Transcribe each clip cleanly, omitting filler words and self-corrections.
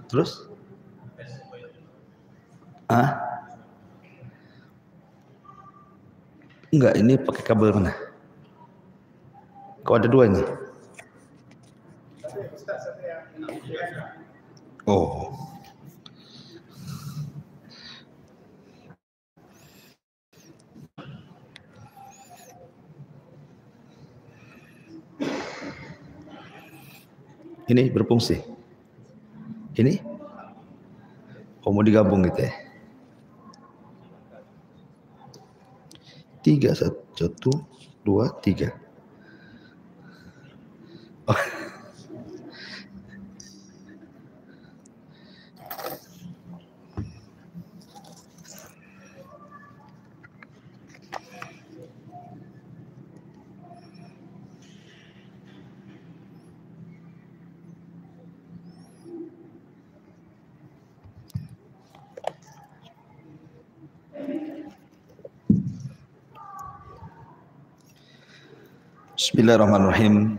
Terus? Ah? Enggak, ini pakai kabel mana? Kok ada dua ini? Oh. Ini berfungsi. Ini? Oh, mau digabung gitu ya? 3, 1, 2, 3. Oh. Bismillahirrahmanirrahim.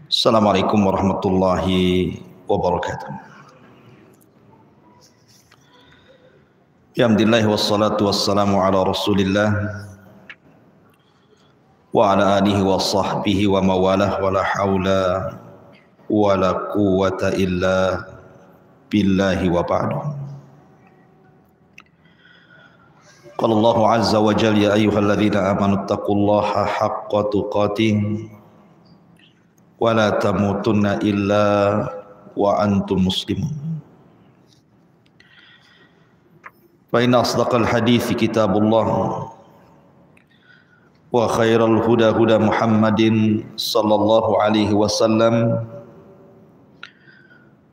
Assalamualaikum warahmatullahi wabarakatuh. Alhamdulillah wassalatu wassalamu ala Rasulillah wa ala alihi wa sahbihi wa mawalah wa la haula wa la quwwata illa billahi wa ba'du. Qala Allahu azza wa jalla ya ayyuhalladzina amanu taqullaha haqqa tuqatih wa la tamutunna illa wa antum muslimun. Fa inna asdaqal hadithi kitabullah wa khairal huda huda Muhammadin sallallahu alaihi wasallam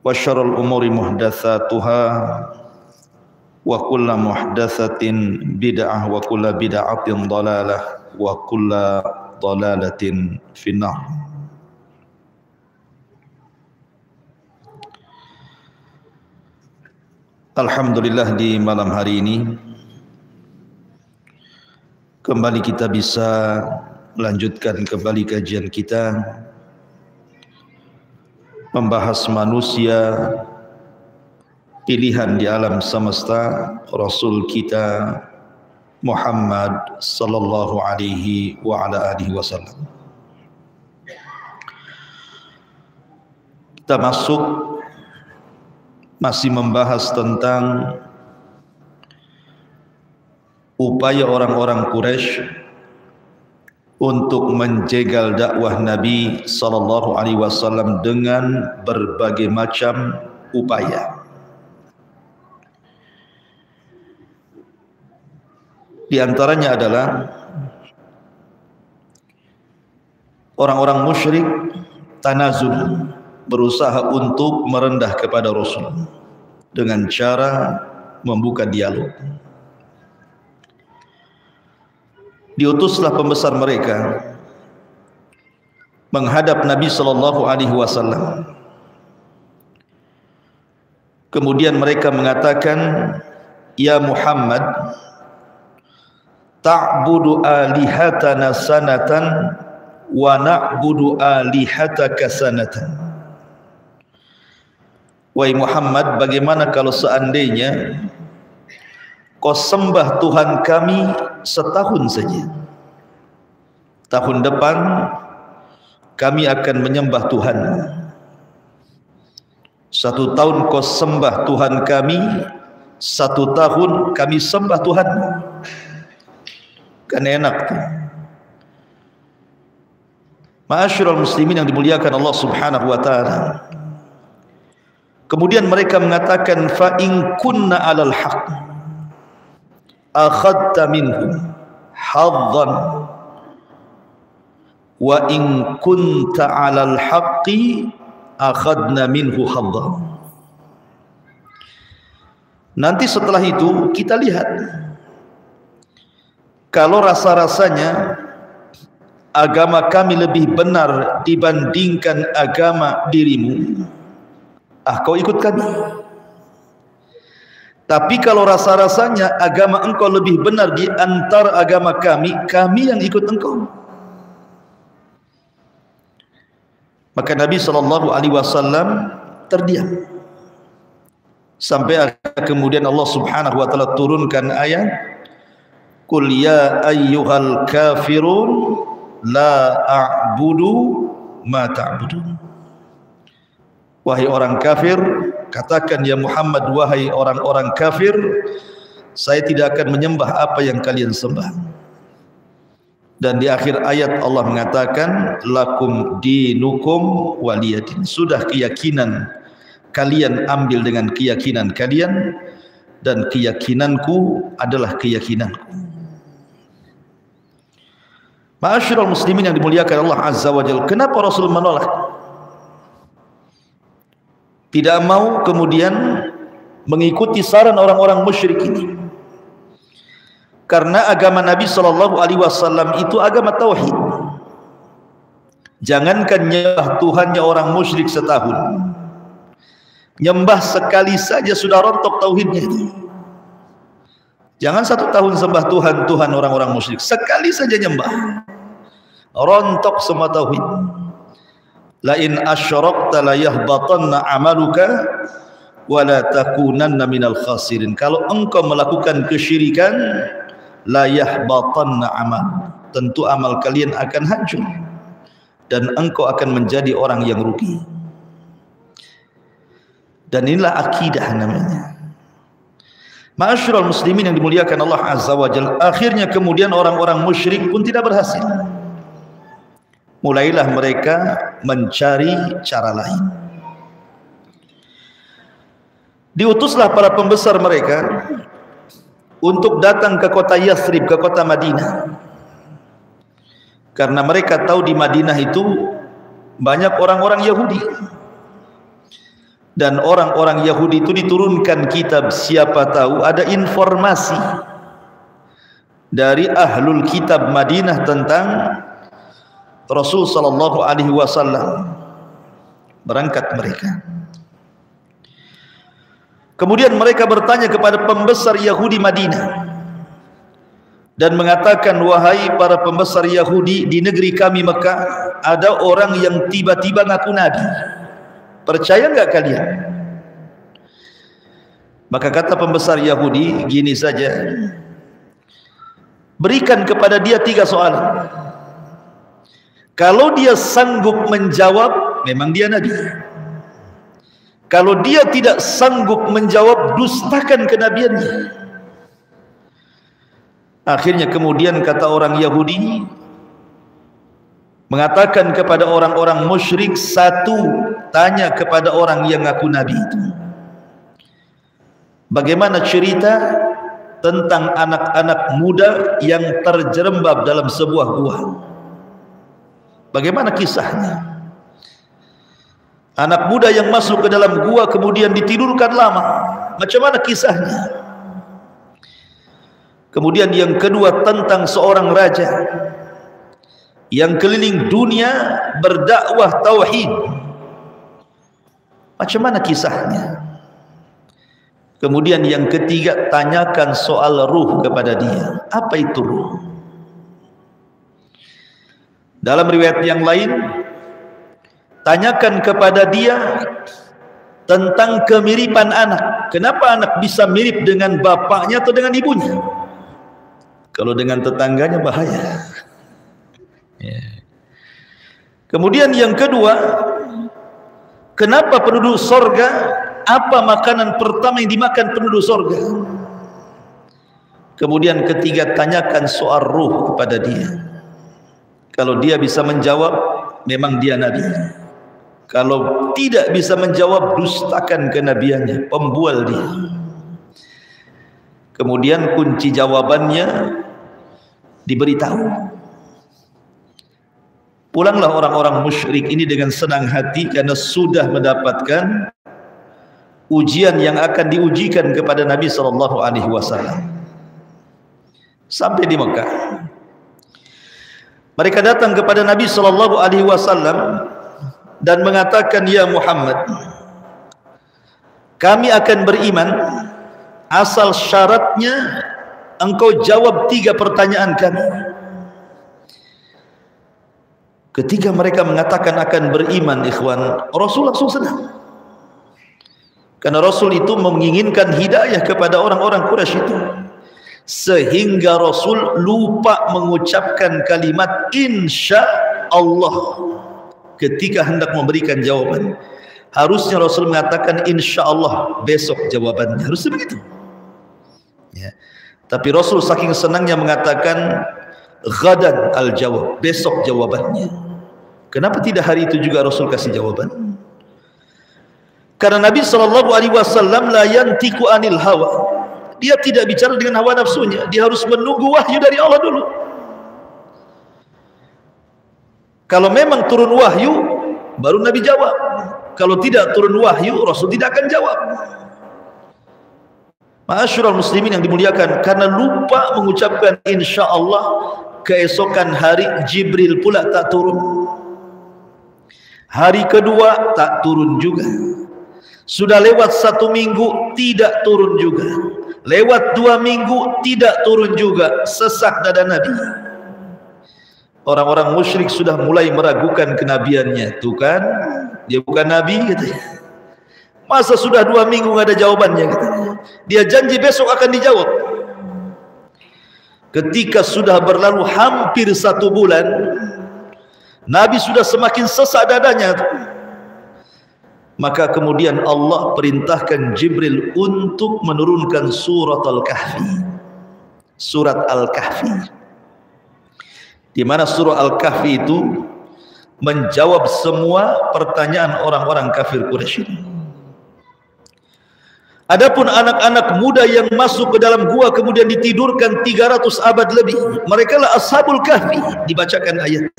wa syarrul umuri muhdatsatuha wa kullu muhdatsatin bid'ah wa kullu bid'atin dhalalah wa kullu dhalalatin finnar. Alhamdulillah, di malam hari ini kembali kita bisa melanjutkan kembali kajian kita membahas manusia pilihan di alam semesta, Rasul kita Muhammad sallallahu alaihi wa ala alihi wasallam. Kita masih membahas tentang upaya orang-orang Quraisy untuk menjegal dakwah Nabi sallallahu alaihi wasallam dengan berbagai macam upaya. Di antaranya adalah orang-orang musyrik tanazul, berusaha untuk merendah kepada Rasul dengan cara membuka dialog. Diutuslah pembesar mereka menghadap Nabi sallallahu alaihi wasallam. Kemudian mereka mengatakan, "Ya Muhammad, ta'budu alihatana sanatan wa na'budu alihataka sanatan." Wahai Muhammad, bagaimana kalau seandainya kau sembah Tuhan kami setahun saja, tahun depan kami akan menyembah Tuhan. 1 tahun kau sembah Tuhan kami, 1 tahun kami sembah Tuhan. Kan enak tuh. Ma'asyiral muslimin yang dimuliakan Allah Subhanahu wa taala. Kemudian mereka mengatakan, fa in kunna 'alal haqq akhadta minhu haddan wa in kunta 'alal haqqi akhadna minhu haddan. Nanti setelah itu kita lihat, kalau rasa-rasanya agama kami lebih benar dibandingkan agama dirimu, kau ikut kami. Tapi kalau rasa-rasanya agama engkau lebih benar di antara agama kami, kami yang ikut engkau. Maka Nabi SAW terdiam sampai kemudian Allah Subhanahu wa taala turunkan ayat, "Qul ya ayyuhal kafirun la a'budu ma ta'budun." Wahai orang kafir, katakan ya Muhammad, wahai orang-orang kafir, saya tidak akan menyembah apa yang kalian sembah. Dan di akhir ayat Allah mengatakan, lakum dinukum waliyadin. Sudah keyakinan kalian ambil dengan keyakinan kalian, dan keyakinanku adalah keyakinanku. Ma'asyiral muslimin yang dimuliakan Allah Azza wa Jalla, kenapa Rasul menolak? Tidak mau kemudian mengikuti saran orang-orang musyrik ini. Karena agama Nabi SAW itu agama tauhid. Jangankan nyembah Tuhannya orang musyrik setahun, nyembah sekali saja sudah rontok tauhidnya itu. Jangan 1 tahun sembah Tuhan orang-orang musyrik, sekali saja nyembah rontok semua tauhid. La in asyrakta la yahbatanna amaluka wa la takunanna minal khasirin. Kalau engkau melakukan kesyirikan, la yahbatanna amal, tentu amal kalian akan hancur dan engkau akan menjadi orang yang rugi. Dan inilah akidah namanya. Ma'asyiral muslimin yang dimuliakan Allah Azza wa Jalla, akhirnya kemudian orang-orang musyrik pun tidak berhasil. Mulailah mereka mencari cara lain. Diutuslah para pembesar mereka untuk datang ke kota Yathrib, ke kota Madinah. Karena mereka tahu di Madinah itu banyak orang-orang Yahudi. Dan orang-orang Yahudi itu diturunkan kitab, siapa tahu ada informasi dari ahlul kitab Madinah tentang Rasul sallallahu alaihi wasallam. Berangkat mereka. Kemudian mereka bertanya kepada pembesar Yahudi Madinah dan mengatakan, wahai para pembesar Yahudi di negeri kami Mekah, ada orang yang tiba-tiba ngaku nabi. Percaya enggak kalian? Maka kata pembesar Yahudi, gini saja, berikan kepada dia 3 soalan. Kalau dia sanggup menjawab, memang dia nabi. Kalau dia tidak sanggup menjawab, dustakan kenabiannya. Akhirnya kemudian kata orang Yahudi mengatakan kepada orang-orang musyrik, 1, tanya kepada orang yang ngaku nabi itu, bagaimana cerita tentang anak-anak muda yang terjerembab dalam sebuah gua? Bagaimana kisahnya? Anak muda yang masuk ke dalam gua kemudian ditidurkan lama, macam mana kisahnya? Kemudian yang kedua tentang seorang raja yang keliling dunia berdakwah tauhid, macam mana kisahnya? Kemudian yang ketiga, tanyakan soal ruh kepada dia. Apa itu ruh? Dalam riwayat yang lain, tanyakan kepada dia tentang kemiripan anak. Kenapa anak bisa mirip dengan bapaknya atau dengan ibunya? Kalau dengan tetangganya bahaya. Kemudian yang kedua, kenapa penduduk sorga, apa makanan pertama yang dimakan penduduk sorga? Kemudian ketiga, tanyakan soal ruh kepada dia. Kalau dia bisa menjawab, memang dia nabi. Kalau tidak bisa menjawab, dustakan kenabiannya, pembual dia. Kemudian kunci jawabannya diberitahu. Pulanglah orang-orang musyrik ini dengan senang hati karena sudah mendapatkan ujian yang akan diujikan kepada Nabi SAW. Sampai di Mekah, mereka datang kepada Nabi SAW dan mengatakan, ya Muhammad, kami akan beriman asal syaratnya engkau jawab 3 pertanyaan kami. Ketika mereka mengatakan akan beriman, ikhwan, Rasul langsung senang. Karena Rasul itu menginginkan hidayah kepada orang-orang Quraisy itu. Sehingga Rasul lupa mengucapkan kalimat insya Allah ketika hendak memberikan jawaban. Harusnya Rasul mengatakan insya Allah besok jawabannya, harusnya begitu ya. Tapi Rasul saking senangnya mengatakan ghadan al jawab, besok jawabannya. Kenapa tidak hari itu juga Rasul kasih jawaban? Karena Nabi SAW la yantiku anil hawa, dia tidak bicara dengan hawa nafsunya, dia harus menunggu wahyu dari Allah dulu. Kalau memang turun wahyu baru Nabi jawab, kalau tidak turun wahyu Rasul tidak akan jawab. Ma'asyiral muslimin yang dimuliakan, karena lupa mengucapkan insya Allah, keesokan hari Jibril pula tak turun. Hari kedua tak turun juga. Sudah lewat 1 minggu tidak turun juga. Lewat 2 minggu tidak turun juga. Sesak dada Nabi. Orang-orang musyrik sudah mulai meragukan kenabiannya. Tuh kan, dia bukan Nabi katanya. Masa sudah 2 minggu nggak ada jawabannya katanya. Dia janji besok akan dijawab. Ketika sudah berlalu hampir 1 bulan, Nabi sudah semakin sesak dadanya. Maka kemudian Allah perintahkan Jibril untuk menurunkan surat Al-Kahfi. Surat Al-Kahfi, di mana surah Al-Kahfi itu menjawab semua pertanyaan orang-orang kafir Quraisy. Adapun anak-anak muda yang masuk ke dalam gua kemudian ditidurkan 300 abad lebih, mereka lah Ashabul Kahfi, dibacakan ayat.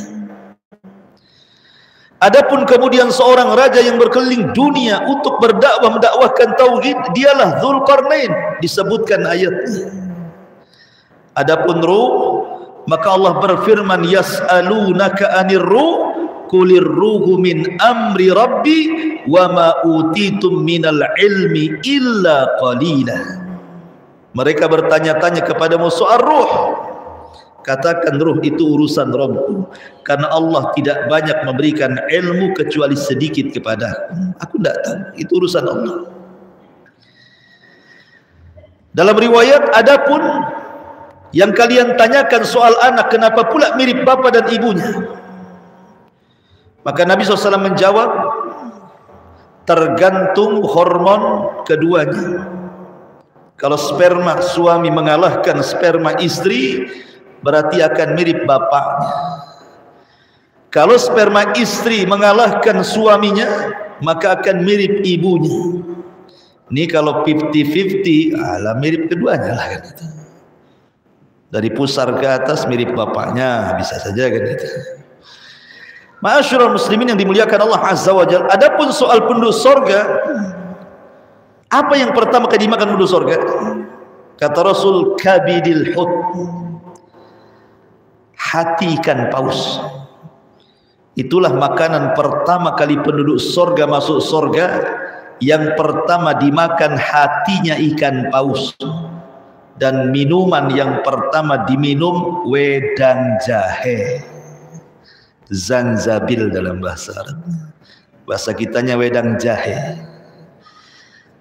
Adapun kemudian seorang raja yang berkeliling dunia untuk berdakwah mendakwahkan tauhid, dialah Dzulqarnain, disebutkan ayatnya. Adapun ruh, maka Allah berfirman yas'alunaka 'anir ruh qulir ruhu min amri rabbi wa ma utitum minal ilmi illa qalila. Mereka bertanya-tanya kepadamu soal ruh. Katakan ruh itu urusan Rabbku, karena Allah tidak banyak memberikan ilmu kecuali sedikit kepadaku. Aku tidak tahu, itu urusan Allah. Dalam riwayat, adapun yang kalian tanyakan soal anak, kenapa pula mirip bapa dan ibunya? Maka Nabi SAW menjawab, tergantung hormon keduanya. Kalau sperma suami mengalahkan sperma istri, berarti akan mirip bapaknya. Kalau sperma istri mengalahkan suaminya, maka akan mirip ibunya. Ini kalau 50-50, alah mirip keduanya lah kan itu. Dari pusar ke atas mirip bapaknya, bisa saja kan itu. Ma'asyiral muslimin yang dimuliakan Allah Azza wa Jalla. Adapun soal penduduk sorga, apa yang pertama kali dimakan penduduk sorga? Kata Rasul, kabidil hut, hati ikan paus. Itulah makanan pertama kali penduduk sorga masuk sorga. Yang pertama dimakan hatinya ikan paus. Dan minuman yang pertama diminum wedang jahe, zanzabil dalam bahasa Arab. Bahasa kitanya wedang jahe.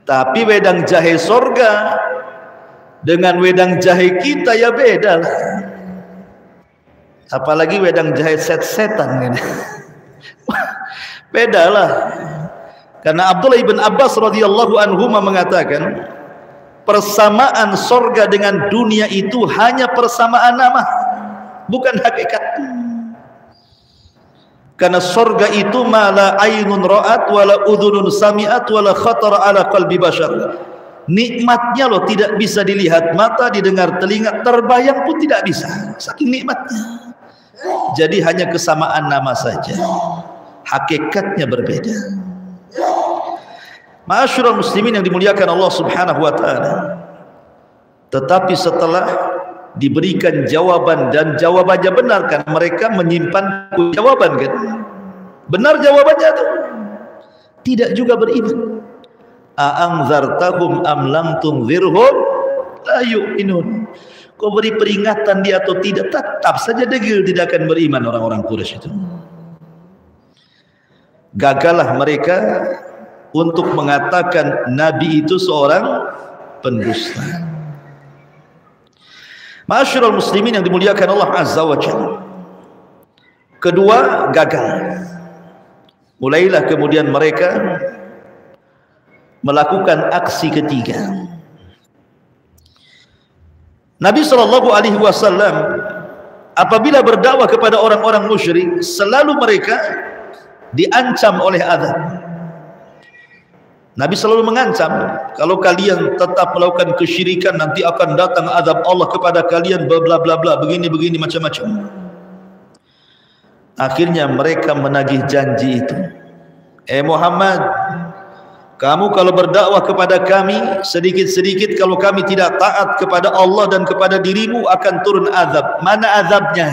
Tapi wedang jahe sorga dengan wedang jahe kita ya beda lah. Apalagi wedang jahe set-setan kan. Beda lah. Karena Abdullah ibn Abbas radhiyallahu anhu mengatakan, persamaan sorga dengan dunia itu hanya persamaan nama, bukan hakikat. Karena sorga itu mala ainun ra'at wala udhunun sami'at wala khatara ala qalbi bashar. Nikmatnya loh tidak bisa dilihat mata, didengar telinga, terbayang pun tidak bisa, saking nikmatnya. Jadi hanya kesamaan nama saja, hakikatnya berbeda. Ma'asyiral muslimin yang dimuliakan Allah Subhanahu wa taala. Tetapi setelah diberikan jawaban dan jawabannya benar, kan mereka menyimpan jawaban kan. Benar jawabannya itu. Tidak juga beriman. A'anzartahum am lam tunzirhum la yu'minun. Kau beri peringatan dia atau tidak, tetap saja degil tidak akan beriman orang-orang Quraisy itu. gagallah mereka untuk mengatakan Nabi itu seorang pendusta. Ma'asyiral muslimin yang dimuliakan Allah Azza wa Jalla. Kedua, gagal. Mulailah kemudian mereka melakukan aksi ketiga. Nabi SAW apabila berdakwah kepada orang-orang musyrik, selalu mereka diancam oleh azab. Nabi selalu mengancam, kalau kalian tetap melakukan kesyirikan nanti akan datang azab Allah kepada kalian, bla bla bla, begini macam-macam. Akhirnya mereka menagih janji itu. Muhammad, kamu kalau berdakwah kepada kami, sedikit-sedikit kalau kami tidak taat kepada Allah dan kepada dirimu akan turun azab. Mana azabnya?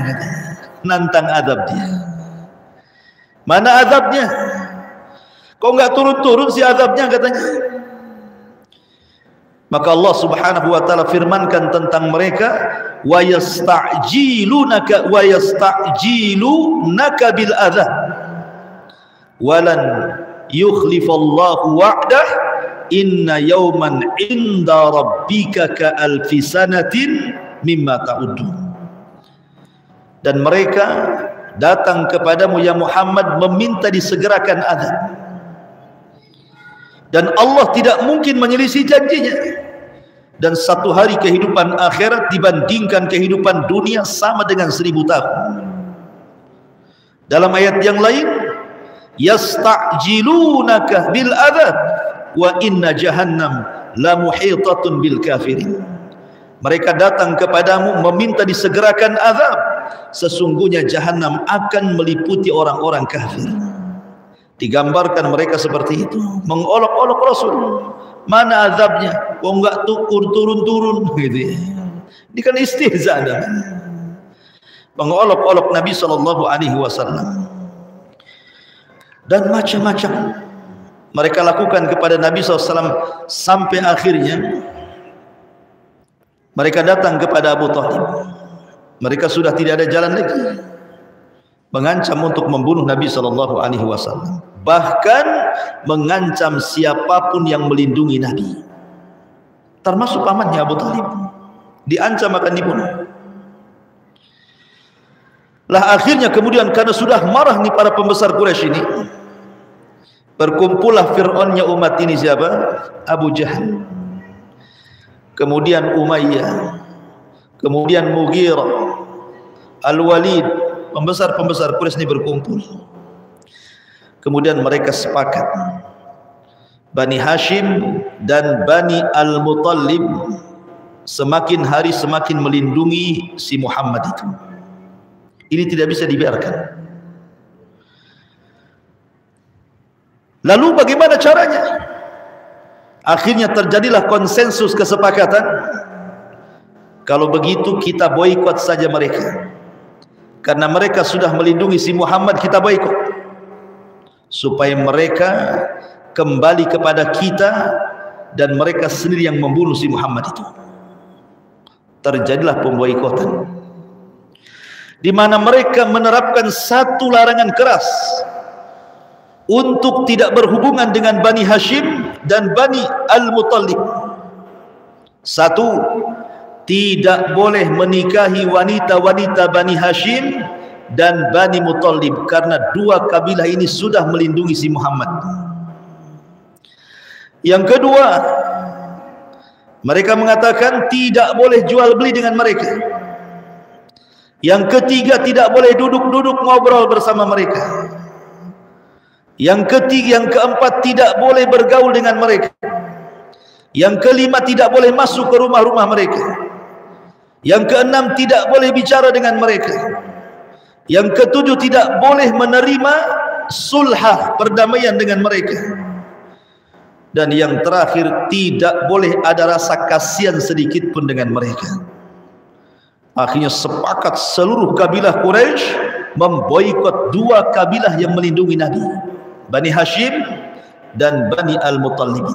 Nantang azab dia. Mana azabnya? Kok enggak turun-turun si azabnya, katanya. Maka Allah Subhanahu wa taala firmankan tentang mereka, wa yasta'jilunaka bil adzab walan yukhlifallahu wa'dah inna yawman 'inda rabbika ka alfi sanatin mimma ta'udun. Dan mereka datang kepadamu ya Muhammad meminta disegerakan azab, dan Allah tidak mungkin menyelisih janjinya. Dan satu hari kehidupan akhirat dibandingkan kehidupan dunia sama dengan 1000 tahun. Dalam ayat yang lain, yasta'jilunaka bil adzab wa inna jahannam la muhitatun bil kafirin. Mereka datang kepadamu meminta disegerakan azab, sesungguhnya jahanam akan meliputi orang-orang kafir. Digambarkan mereka seperti itu, mengolok-olok Rasul. Mana azabnya? Kok enggak turun-turun gitu ya. Ini kan istihza, mengolok-olok Nabi SAW. Dan macam-macam mereka lakukan kepada Nabi SAW, sampai akhirnya mereka datang kepada Abu Thalib. Mereka sudah tidak ada jalan lagi, mengancam untuk membunuh Nabi SAW, bahkan mengancam siapapun yang melindungi Nabi, termasuk pamannya Abu Thalib, diancam akan dibunuh. Lah akhirnya kemudian karena sudah marah nih para pembesar Quraisy ini, berkumpullah Fir'aunnya umat ini, siapa? Abu Jahal, kemudian Umayyah, kemudian Mughirah, Al-Walid, pembesar-pembesar Quraisy ini berkumpul. Kemudian mereka sepakat, Bani Hashim dan Bani Al-Muttalib semakin hari semakin melindungi si Muhammad itu. Ini tidak bisa dibiarkan. Lalu bagaimana caranya? Akhirnya terjadilah konsensus, kesepakatan, kalau begitu kita boikot saja mereka. Karena mereka sudah melindungi si Muhammad, kita boikot supaya mereka kembali kepada kita dan mereka sendiri yang membunuh si Muhammad itu. Terjadilah pemboikotan, di mana mereka menerapkan satu larangan keras untuk tidak berhubungan dengan Bani Hashim dan Bani Al-Muttalib. Satu, tidak boleh menikahi wanita-wanita Bani Hashim dan Bani Muttalib, karena dua kabilah ini sudah melindungi si Muhammad. Yang kedua, mereka mengatakan tidak boleh jual beli dengan mereka. Yang ketiga, tidak boleh duduk-duduk ngobrol bersama mereka. Yang keempat, tidak boleh bergaul dengan mereka. Yang kelima, tidak boleh masuk ke rumah-rumah mereka. Yang keenam, tidak boleh bicara dengan mereka. Yang ketujuh, tidak boleh menerima sulhah, perdamaian dengan mereka. Dan yang terakhir, tidak boleh ada rasa kasihan sedikit pun dengan mereka. Akhirnya sepakat seluruh kabilah Quraisy memboikot dua kabilah yang melindungi Nabi, Bani Hashim dan Bani Al-Muttalib.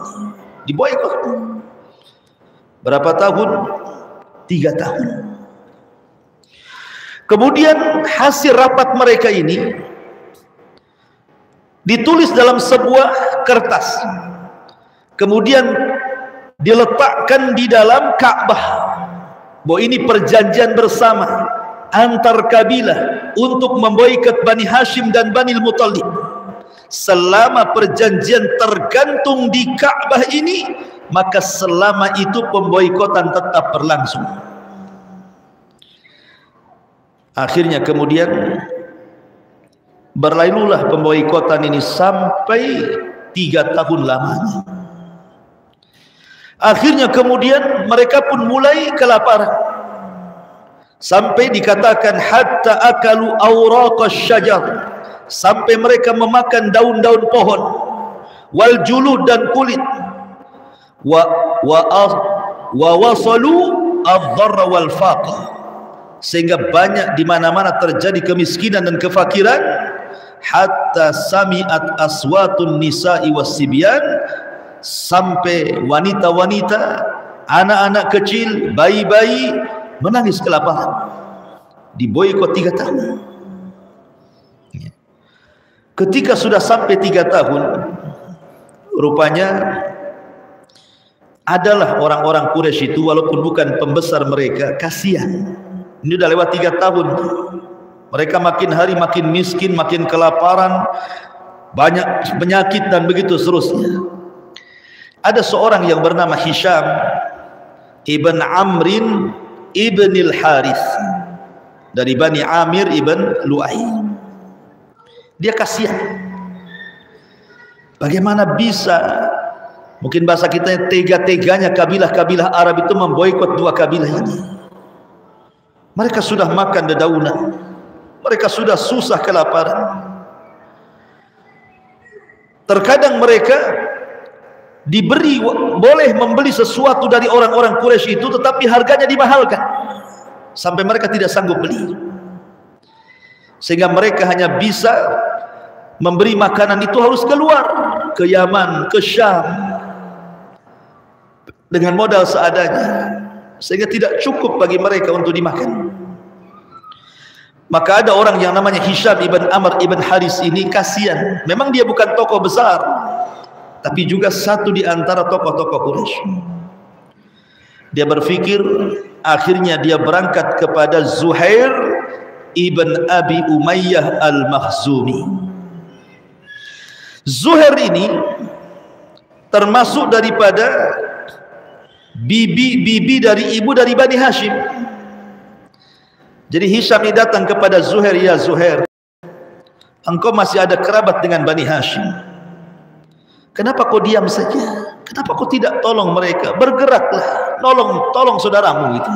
Diboikot. Berapa tahun? 3 tahun. Kemudian hasil rapat mereka ini, ditulis dalam sebuah kertas, kemudian diletakkan di dalam Ka'bah, bahwa ini perjanjian bersama antar kabilah untuk memboikot Bani Hashim dan Bani Muttalib. Selama perjanjian tergantung di Ka'bah ini, maka selama itu pemboikotan tetap berlangsung. Akhirnya kemudian berlalulah pemboikotan ini sampai 3 tahun lamanya. Akhirnya kemudian mereka pun mulai kelaparan, sampai dikatakan hatta akalu awraqasy syajar, sampai mereka memakan daun-daun pohon, wal julud dan kulit, wa wasalu adh-dharra wal faqr, sehingga banyak di mana-mana terjadi kemiskinan dan kefakiran. Hatta sami'at aswatun nisa'i was-sibyan, sampai wanita-wanita, anak-anak kecil, bayi-bayi menangis kelaparan. Diboikot 3 tahun. Ketika sudah sampai 3 tahun, rupanya adalah orang-orang Quraisy itu, walaupun bukan pembesar mereka, kasihan. Ini udah lewat 3 tahun. Mereka makin hari makin miskin, makin kelaparan, banyak penyakit dan begitu seterusnya. Ada seorang yang bernama Hisham ibn Amrin ibn al-Harith dari Bani Amir ibn Lu'ay. Dia kasihan. Bagaimana bisa, mungkin bahasa kita, tega-teganya kabilah-kabilah Arab itu memboikot 2 kabilah ini. Mereka sudah makan dedaunan, mereka sudah susah kelaparan. Terkadang mereka diberi, boleh membeli sesuatu dari orang-orang Quraisy itu, tetapi harganya dimahalkan sampai mereka tidak sanggup beli, sehingga mereka hanya bisa memberi makanan itu harus keluar ke Yaman, ke Syam dengan modal seadanya, sehingga tidak cukup bagi mereka untuk dimakan. Maka ada orang yang namanya Hisham ibn Amr ibn Haris ini kasihan. Memang dia bukan tokoh besar, tapi juga satu di antara tokoh-tokoh Quraisy. Dia berpikir, akhirnya dia berangkat kepada Zuhair ibn Abi Umayyah al-Makhzumi. Zuhair ini termasuk daripada bibi dari ibu dari Bani Hashim. Jadi Hisham ini datang kepada Zuhair, ya Zuhair, engkau masih ada kerabat dengan Bani Hashim. Kenapa kau diam saja? Kenapa kau tidak tolong mereka? Bergeraklah, tolong saudaramu itu.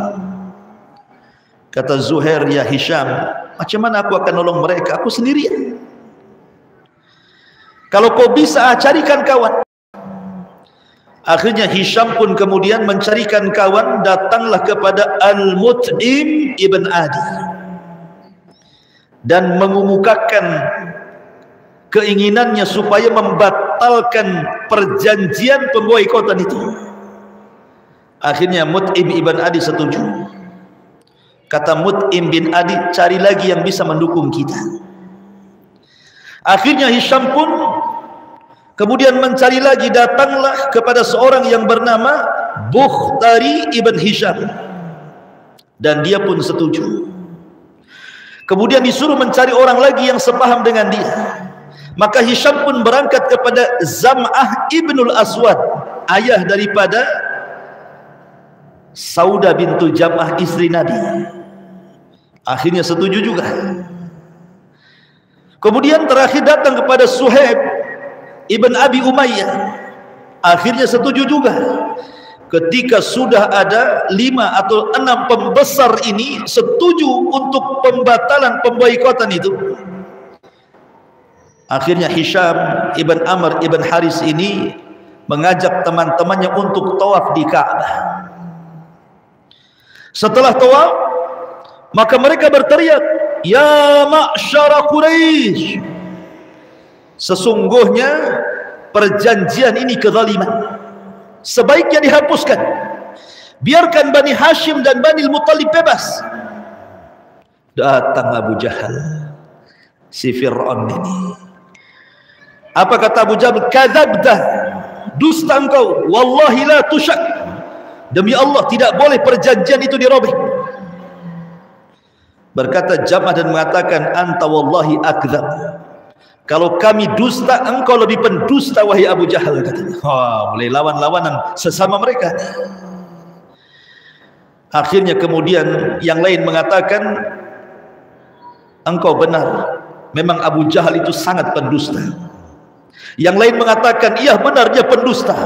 Kata Zuhair, ya Hisham, macam mana aku akan nolong mereka? Aku sendirian. Kalau kau bisa, carikan kawan. Akhirnya Hisham pun kemudian mencarikan kawan, datanglah kepada Al-Mut'im ibn Adi dan mengumumkakan keinginannya supaya membatalkan perjanjian pemboikotan itu. Akhirnya Mut'im ibn Adi setuju. Kata Mut'im bin Adi, cari lagi yang bisa mendukung kita. Akhirnya Hisham pun kemudian mencari lagi, datanglah kepada seorang yang bernama Bukhtari ibn Hisham, dan dia pun setuju. Kemudian disuruh mencari orang lagi yang sepaham dengan dia. Maka Hisham pun berangkat kepada Zam'ah ibnul Aswad, ayah daripada Saudah bintu Jam'ah, istri Nabi. Akhirnya setuju juga. Kemudian terakhir datang kepada Suhaib ibn Abi Umayyah, akhirnya setuju juga. Ketika sudah ada 5 atau 6 pembesar ini setuju untuk pembatalan pemboikotan itu, akhirnya Hisham ibn Amr ibn Haris ini mengajak teman-temannya untuk tawaf di Ka'bah. Setelah tawaf, maka mereka berteriak, ya ma'syara Quraisy, sesungguhnya perjanjian ini kezaliman, sebaiknya dihapuskan. Biarkan Bani Hashim dan Bani Muttalib bebas. Datang Abu Jahal, si Fir'aun ini. Apa kata Abu Jahal? Kadzabta, dusta engkau. Wallahi la tusyak, demi Allah tidak boleh perjanjian itu dirobek. Berkata Jam'ah dan mengatakan, anta wallahi akdzab, kalau kami dusta, engkau lebih pendusta wahai Abu Jahal, katanya. Mulai lawan-lawanan sesama mereka. Akhirnya kemudian yang lain mengatakan, engkau benar, memang Abu Jahal itu sangat pendusta. Yang lain mengatakan, iya benar dia pendusta.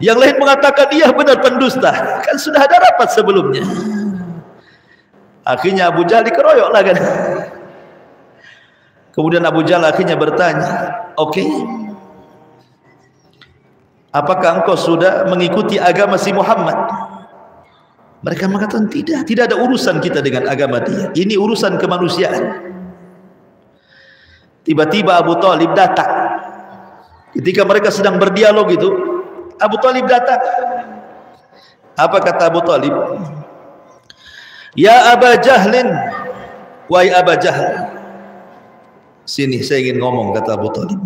Yang lain mengatakan, iya benar pendusta. Kan sudah ada rapat sebelumnya. Akhirnya Abu Jahal dikeroyok lah kan. Kemudian Abu Jahal akhirnya bertanya, oke, apakah engkau sudah mengikuti agama si Muhammad? Mereka mengatakan, tidak ada urusan kita dengan agama dia. Ini urusan kemanusiaan. Tiba-tiba Abu Talib datang. Ketika mereka sedang berdialog itu, Abu Talib datang. Apa kata Abu Talib? Ya Aba Jahlin, wahai Aba Jahl. Sini saya ingin ngomong, kata Abu Talib.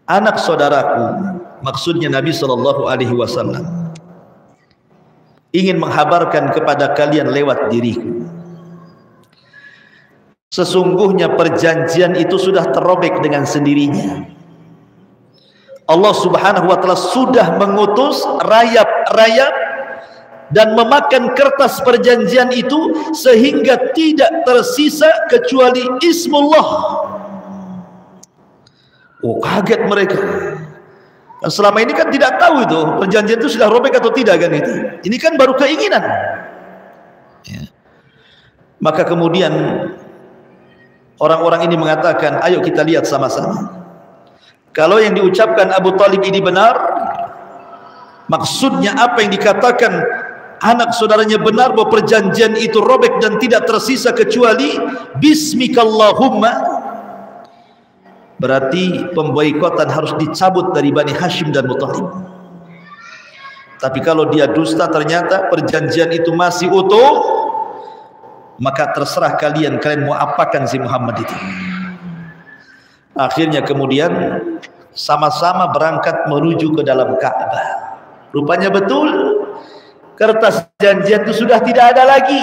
Anak saudaraku, maksudnya Nabi SAW, ingin menghabarkan kepada kalian lewat diriku, sesungguhnya perjanjian itu sudah terrobek dengan sendirinya. Allah Subhanahu wa ta'ala sudah mengutus rayap-rayap dan memakan kertas perjanjian itu sehingga tidak tersisa kecuali Ismullah. Kaget mereka. Selama ini kan tidak tahu itu perjanjian itu sudah robek atau tidak kan itu. Ini kan baru keinginan. Ya. Maka kemudian orang-orang ini mengatakan, ayo kita lihat sama-sama. Kalau yang diucapkan Abu Talib ini benar, maksudnya apa yang dikatakan anak saudaranya benar, bahwa perjanjian itu robek dan tidak tersisa kecuali Bismikallahumma, berarti pemboikotan harus dicabut dari Bani Hashim dan Muttalib. Tapi kalau dia dusta, ternyata perjanjian itu masih utuh, maka terserah kalian mau apakan si Muhammad itu. Akhirnya kemudian sama-sama berangkat menuju ke dalam Ka'bah. Rupanya betul, kertas janjian itu sudah tidak ada lagi.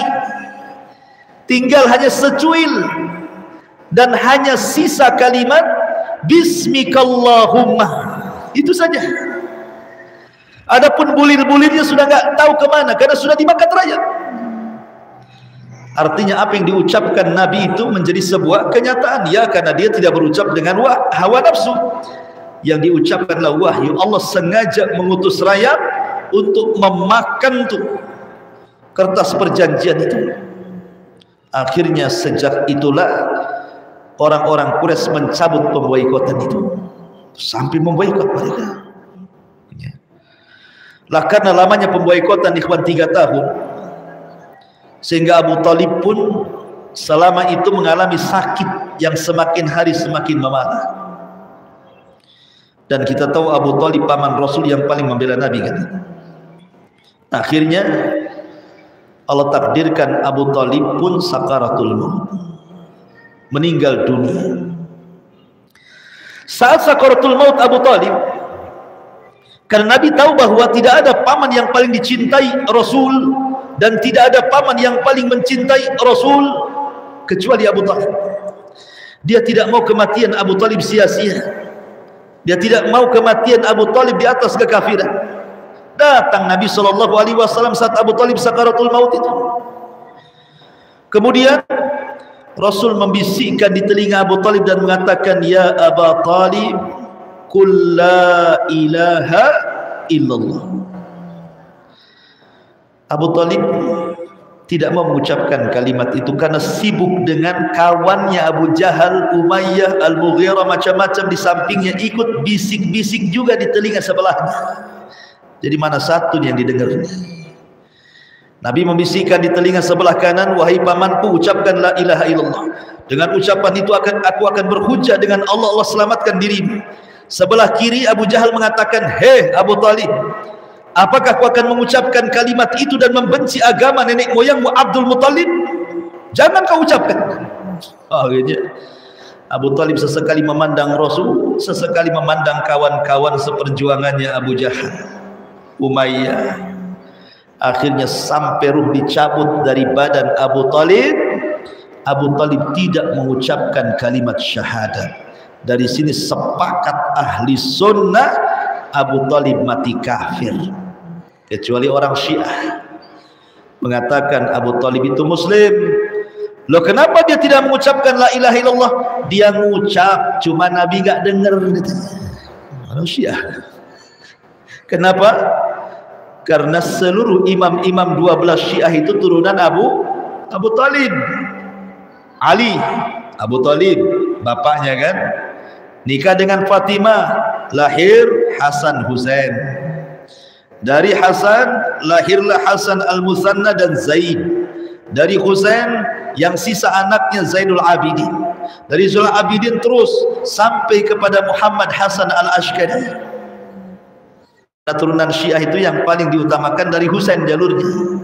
Tinggal hanya secuil dan hanya sisa kalimat Bismikallahumma. Itu saja. Adapun bulir-bulirnya sudah nggak tahu kemana karena sudah dimakan rakyat. Artinya apa yang diucapkan Nabi itu menjadi sebuah kenyataan, ya, karena dia tidak berucap dengan hawa nafsu. Yang diucapkanlah wahyu. Allah sengaja mengutus rayap untuk memakan tuh kertas perjanjian itu. Akhirnya sejak itulah orang-orang Quraisy mencabut pemboikotan itu, sampai memboikot mereka. Lah karena lamanya pemboikotan ikhwan 3 tahun, sehingga Abu Talib pun selama itu mengalami sakit yang semakin hari semakin memarah. Dan kita tahu Abu Talib paman Rasul yang paling membela Nabi kan. Akhirnya Allah takdirkan Abu Talib pun sakaratul maut, meninggal dunia. Saat sakaratul maut Abu Talib, karena Nabi tahu bahwa tidak ada paman yang paling dicintai Rasul dan tidak ada paman yang paling mencintai Rasul kecuali Abu Talib. Dia tidak mau kematian Abu Talib sia-sia. Dia tidak mau kematian Abu Talib di atas kekafiran. Datang Nabi SAW saat Abu Talib sakaratul maut itu. Kemudian Rasul membisikkan di telinga Abu Talib dan mengatakan, ya Aba Talib, qul la ilaha illallah. Abu Talib tidak mau mengucapkan kalimat itu karena sibuk dengan kawannya Abu Jahal, Umayyah, Al-Mughirah, macam-macam di sampingnya, ikut bisik-bisik juga di telinga sebelahnya. Jadi mana satu yang didengar? Nabi membisikkan di telinga sebelah kanan, wahai pamanku, ucapkan la ilaha illallah. Dengan ucapan itu aku akan berhujjah dengan Allah, Allah selamatkan dirimu. Sebelah kiri Abu Jahal mengatakan, hei Abu Talib, apakah kau akan mengucapkan kalimat itu dan membenci agama nenek moyangmu Abdul Muttalib? Jangan kau ucapkan. Akhirnya Abu Talib sesekali memandang Rasul, sesekali memandang kawan-kawan seperjuangannya Abu Jahal, Umayyah. Akhirnya sampai ruh dicabut dari badan Abu Talib, Abu Talib tidak mengucapkan kalimat syahadat. Dari sini sepakat ahli sunnah, Abu Talib mati kafir. Kecuali orang Syiah mengatakan Abu Talib itu muslim. Loh, kenapa dia tidak mengucapkan la ilaha illallah? Dia ngucap, cuma Nabi gak dengar. Orang Syiah. Kenapa? Karena seluruh imam-imam 12 Syiah itu turunan Abu Talib. Ali, Abu Talib, bapaknya kan, nikah dengan Fatimah, lahir Hasan Husain. Dari Hasan lahirlah Hasan Al-Musanna dan Zaid. Dari Husain yang sisa anaknya Zainul Abidin. Dari Zainul Abidin terus sampai kepada Muhammad Hasan Al-Ashkari. Turunan Syiah itu yang paling diutamakan dari Husain jalurnya.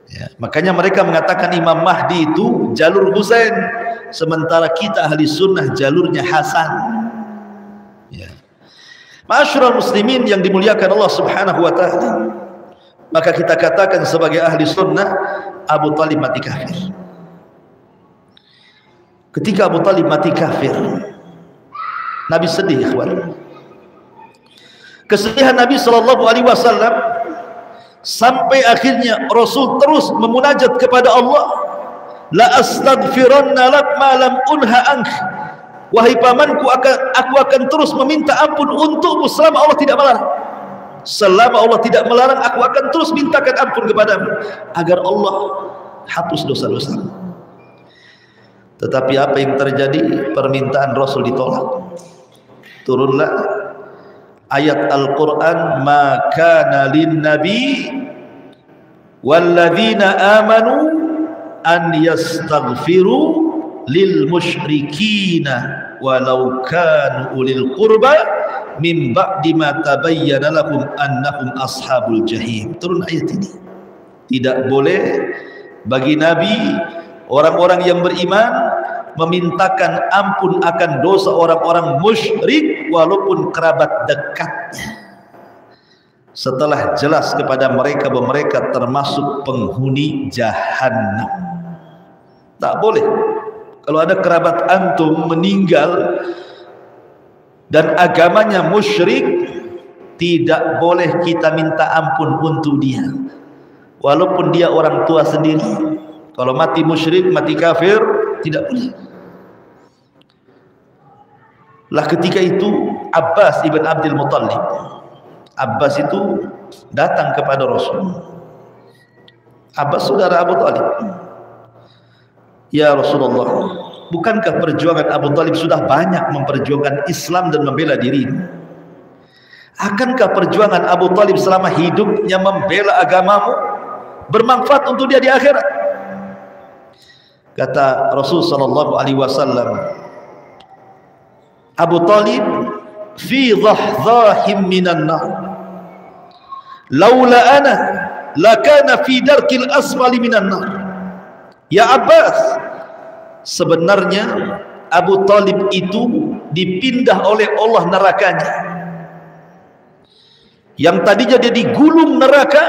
Ya, makanya mereka mengatakan Imam Mahdi itu jalur Husain, sementara kita ahli sunnah jalurnya Hasan. Ya. Ma'asyiral muslimin yang dimuliakan Allah Subhanahu wa taala, maka kita katakan sebagai ahli sunnah, Abu Talib mati kafir. Ketika Abu Talib mati kafir, Nabi sedih, ikhwan. Kesedihan Nabi SAW sampai akhirnya Rasul terus memunajat kepada Allah, la astaghfiranna lak ma lam unha ank. Wahai pamanku, aku akan terus meminta ampun untukmu selama Allah tidak melarang. Selama Allah tidak melarang, aku akan terus mintakan ampun kepadamu agar Allah hapus dosa-dosa. Tetapi apa yang terjadi? Permintaan Rasul ditolak. Turunlah ayat Al-Quran, ma kana lin nabi walladzina amanu an yastaghfiru lil musyrikina walau kanu ulil qurba min ba'di ma tabayyana lahum annahum ashabul jahim. Turun ayat ini. Tidak boleh bagi Nabi, orang-orang yang beriman, memintakan ampun akan dosa orang-orang musyrik walaupun kerabat dekatnya, setelah jelas kepada mereka bahwa mereka termasuk penghuni jahanam. Tak boleh. Kalau ada kerabat antum meninggal dan agamanya musyrik, tidak boleh kita minta ampun untuk dia, walaupun dia orang tua sendiri. Kalau mati musyrik, mati kafir, tidak boleh. Lah ketika itu Abbas ibn Abdul Muttalib, Abbas itu datang kepada Rasul. Abbas saudara Abu Talib. Ya Rasulullah, bukankah perjuangan Abu Talib sudah banyak memperjuangkan Islam dan membela diri? Akankah perjuangan Abu Talib selama hidupnya membela agamamu bermanfaat untuk dia di akhirat? Kata Rasul sallallahu alaihi wasallam, Abu Talib fi dhahzahim minan nar. Laula ana lakana fi darkil asfali minan nar. Ya Abbas, sebenarnya Abu Talib itu dipindah oleh Allah nerakanya. Yang tadinya dia digulung neraka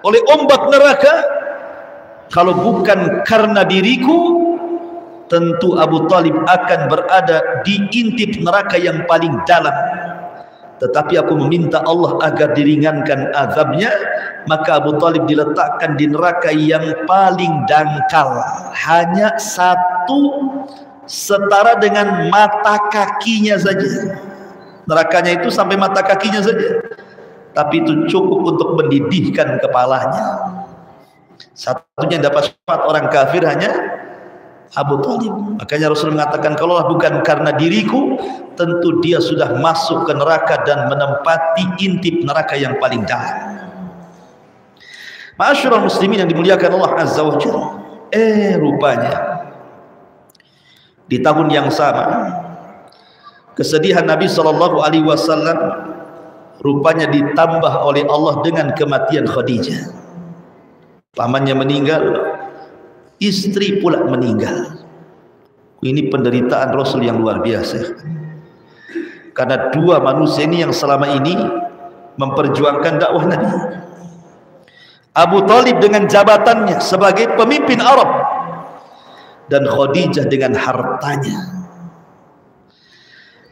oleh ombak neraka, kalau bukan karena diriku, tentu Abu Talib akan berada di intip neraka yang paling dalam. Tetapi aku meminta Allah agar diringankan azabnya, maka Abu Talib diletakkan di neraka yang paling dangkal, hanya satu setara dengan mata kakinya saja. Nerakanya itu sampai mata kakinya saja, tapi itu cukup untuk mendidihkan kepalanya. Satunya dapat syafaat orang kafir hanya Abu Talib. Makanya Rasul mengatakan, kalau bukan karena diriku, tentu dia sudah masuk ke neraka dan menempati intip neraka yang paling dalam. Ma'asyiral muslimin yang dimuliakan Allah Azza wa Jalla. Rupanya di tahun yang sama, kesedihan Nabi sallallahu alaihi wasallam rupanya ditambah oleh Allah dengan kematian Khadijah. Pamannya meninggal, istri pula meninggal. Ini penderitaan Rasul yang luar biasa. Karena dua manusia ini yang selama ini memperjuangkan dakwah Nabi. Abu Talib dengan jabatannya sebagai pemimpin Arab, dan Khadijah dengan hartanya.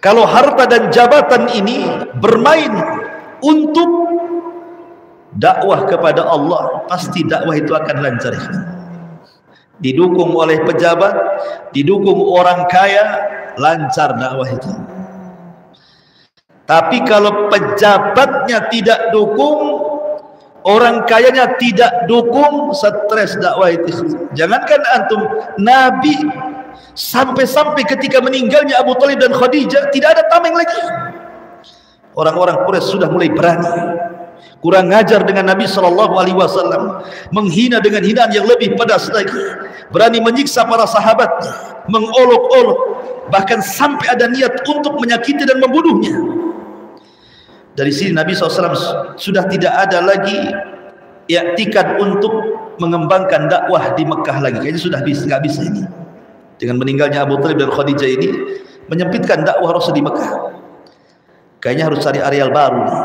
Kalau harta dan jabatan ini bermain untuk dakwah kepada Allah, pasti dakwah itu akan lancar. Didukung oleh pejabat, didukung orang kaya, lancar dakwah itu. Tapi kalau pejabatnya tidak dukung, orang kayanya tidak dukung, stres dakwah itu. Jangankan antum, Nabi sampai-sampai ketika meninggalnya Abu Talib dan Khadijah tidak ada tameng lagi. Orang-orang Quraisy sudah mulai berani kurang ngajar dengan Nabi SAW, menghina dengan hinaan yang lebih pedas lagi, berani menyiksa para sahabat, mengolok-olok, bahkan sampai ada niat untuk menyakiti dan membunuhnya. Dari sini Nabi SAW sudah tidak ada lagi i'tikad untuk mengembangkan dakwah di Mekah lagi. Kayaknya sudah nggak bisa ini. Dengan meninggalnya Abu Talib dan Khadijah ini menyempitkan dakwah Rasul di Mekah. Kayaknya harus cari areal baru nih.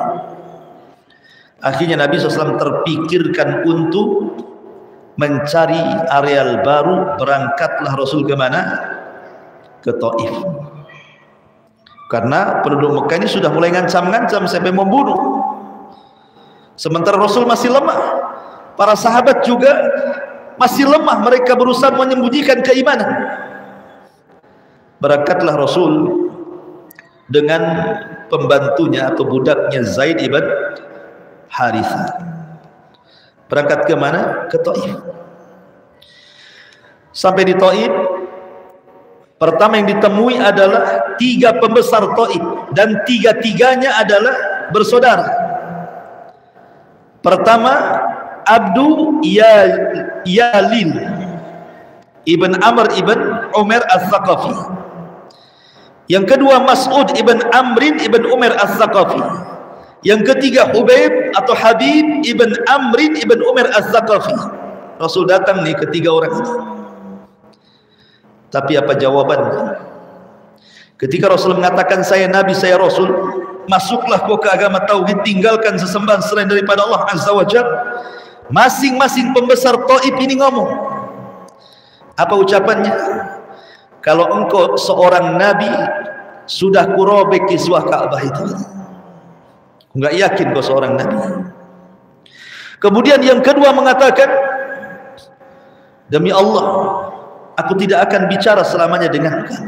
Akhirnya Nabi SAW terpikirkan untuk mencari areal baru. Berangkatlah Rasul ke mana? Ke Taif. Karena penduduk Mekah ini sudah mulai ngancam-ngancam sampai membunuh. Sementara Rasul masih lemah, para sahabat juga masih lemah, mereka berusaha menyembunyikan keimanan. Berangkatlah Rasul dengan pembantunya atau budaknya Zaid ibn Harithah. Berangkat ke mana? Ke Taif. Sampai di Taif, pertama yang ditemui adalah 3 pembesar Taif, dan 3-tiganya adalah bersaudara. Pertama, Abdu Yalil ibn Amr ibn Umar As-Saqafi. Yang kedua, Mas'ud ibn Amrin ibn Umar As-Saqafi. Yang ketiga, Hubaib atau Habib ibn Amrin ibn Umar Az-Zaqafi. Rasul datang nih ketiga orang itu. Tapi apa jawabannya? Ketika Rasul mengatakan saya Nabi, saya Rasul, masuklah kau ke agama Tauhid, tinggalkan sesembahan selain daripada Allah Azza wa Jalla. Masing-masing pembesar Taif ini ngomong. Apa ucapannya? Kalau engkau seorang Nabi, sudah kurobek kiswah Ka'bah itu. Enggak yakin kau seorang Nabi. Kemudian yang kedua mengatakan, demi Allah, aku tidak akan bicara selamanya dengan engkau.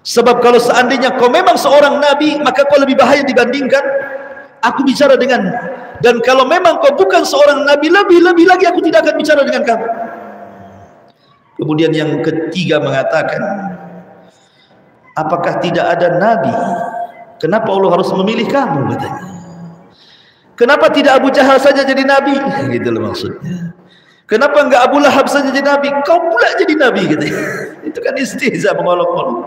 Sebab kalau seandainya kau memang seorang Nabi, maka kau lebih bahaya dibandingkan aku bicara denganmu. Dan kalau memang kau bukan seorang Nabi, lebih lagi aku tidak akan bicara dengan kamu. Kemudian yang ketiga mengatakan, apakah tidak ada Nabi? Kenapa Allah harus memilih kamu, katanya. Kenapa tidak Abu Jahal saja jadi Nabi? Gitu loh maksudnya. Kenapa enggak Abu Lahab saja jadi Nabi? Kau pula jadi Nabi, katanya. Itu kan istihza, mengolok-olok.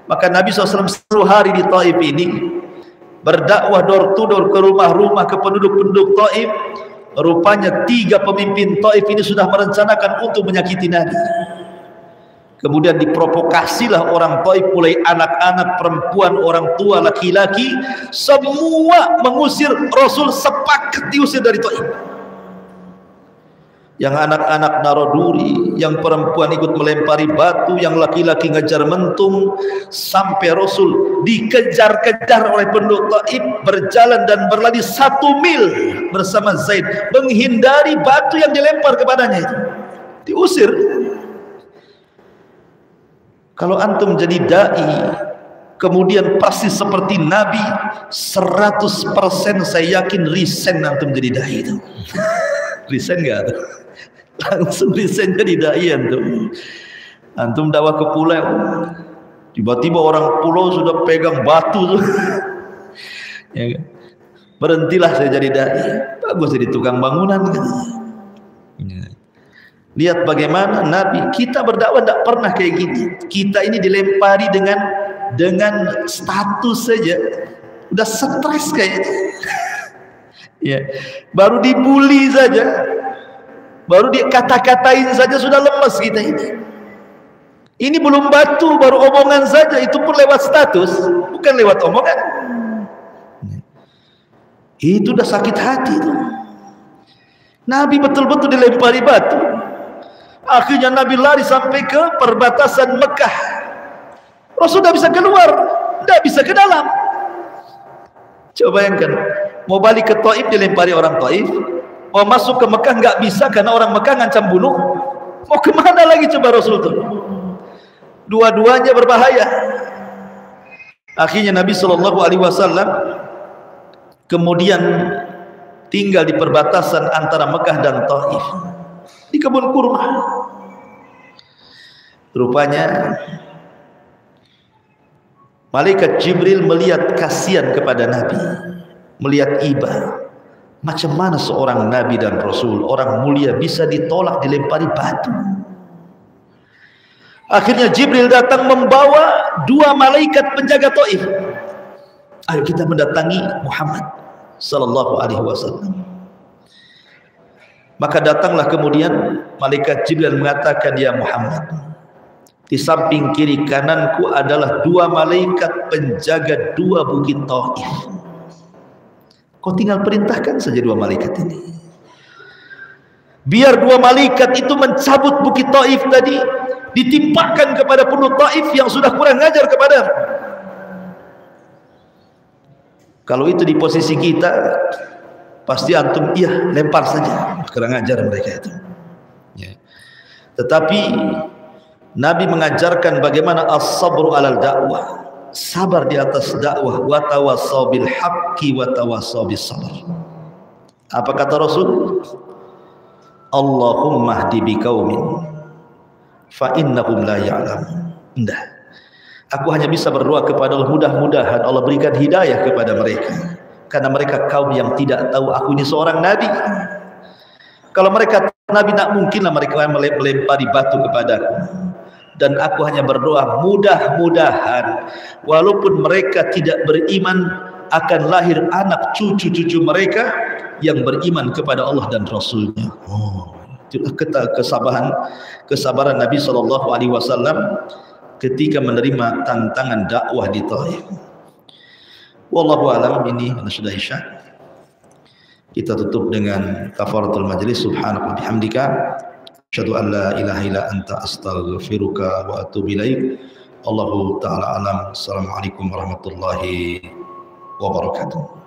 Maka Nabi SAW 10 hari di Taif ini berdakwah door to door ke rumah-rumah, ke penduduk-penduduk Taif. Rupanya 3 pemimpin Taif ini sudah merencanakan untuk menyakiti Nabi. Kemudian diprovokasilah orang Taif, mulai anak-anak, perempuan, orang tua, laki-laki, semua mengusir Rasul, sepakat diusir dari Taif. Yang anak-anak naruh duri, yang perempuan ikut melempari batu, yang laki-laki ngejar mentung, sampai Rasul dikejar-kejar oleh penduduk Taif, berjalan dan berlari 1 mil bersama Zaid, menghindari batu yang dilempar kepadanya itu. Diusir. Kalau antum jadi dai, kemudian persis seperti Nabi, 100% saya yakin resign antum jadi dai itu. Resign enggak? Langsung resign jadi dai antum. Antum dakwah ke pulau, tiba-tiba orang pulau sudah pegang batu tuh. Ya kan? Berhentilah saya jadi dai. Bagus jadi tukang bangunan kan. Ya. Lihat bagaimana Nabi, kita berdakwah tidak pernah kayak gini. Kita ini dilempari dengan status saja udah stres kayaknya. Ya, baru dibully saja, baru dikata-katain saja sudah lemes kita ini. Ini belum batu, baru omongan saja, itu pun lewat status, bukan lewat omongan. Itu udah sakit hati itu. Nabi betul-betul dilempari batu. Akhirnya Nabi lari sampai ke perbatasan Mekah. Rasul tidak bisa keluar, tidak bisa ke dalam. Coba bayangkan, mau balik ke Taif dilempari orang Taif, mau masuk ke Mekah nggak bisa karena orang Mekah ngancam bunuh. Mau kemana lagi coba Rasul itu? Dua-duanya berbahaya. Akhirnya Nabi SAW kemudian tinggal di perbatasan antara Mekah dan Taif, di kebun kurma. Rupanya malaikat Jibril melihat kasihan kepada Nabi, melihat iba. Macam mana seorang Nabi dan Rasul, orang mulia, bisa ditolak, dilempari batu. Akhirnya Jibril datang membawa 2 malaikat penjaga Taif. Ayo kita mendatangi Muhammad sallallahu alaihi wasallam. Maka datanglah kemudian malaikat Jibril mengatakan, ya Muhammad, di samping kiri kananku adalah 2 malaikat penjaga 2 bukit Taif. Kau tinggal perintahkan saja 2 malaikat ini, biar 2 malaikat itu mencabut bukit Taif tadi, ditimpakan kepada penduduk Taif yang sudah kurang ajar kepada. Kalau itu di posisi kita, pasti antum iya lempar saja, kurang ajar mereka itu. Ya. Tetapi Nabi mengajarkan bagaimana as-sabru alal dakwah, sabar di atas dakwah, wa tawassaw bil haqqi wa tawassaw bis sabr. Apa kata Rasul? Allahumma hdi biqaumin fa innahum la ya'lamun. Enggak. Aku hanya bisa berdoa kepada Allah, mudah-mudahan Allah berikan hidayah kepada mereka, karena mereka kaum yang tidak tahu aku ini seorang nabi. Kalau mereka nabi, tak mungkinlah mereka melempari batu kepadaku. Dan aku hanya berdoa, mudah-mudahan walaupun mereka tidak beriman, akan lahir anak cucu-cucu mereka yang beriman kepada Allah dan Rasulnya. Itulah kesabaran Nabi SAW ketika menerima tantangan dakwah di Taif. Wallahu a'lam. Ini sudah isya. Kita tutup dengan kafaratul majlis. Subhanaka wa bihamdika asyhadu an la ilaha illa anta astaghfiruka wa atubu ilaik. Allahu ta'ala alam. Assalamualaikum warahmatullahi wabarakatuh.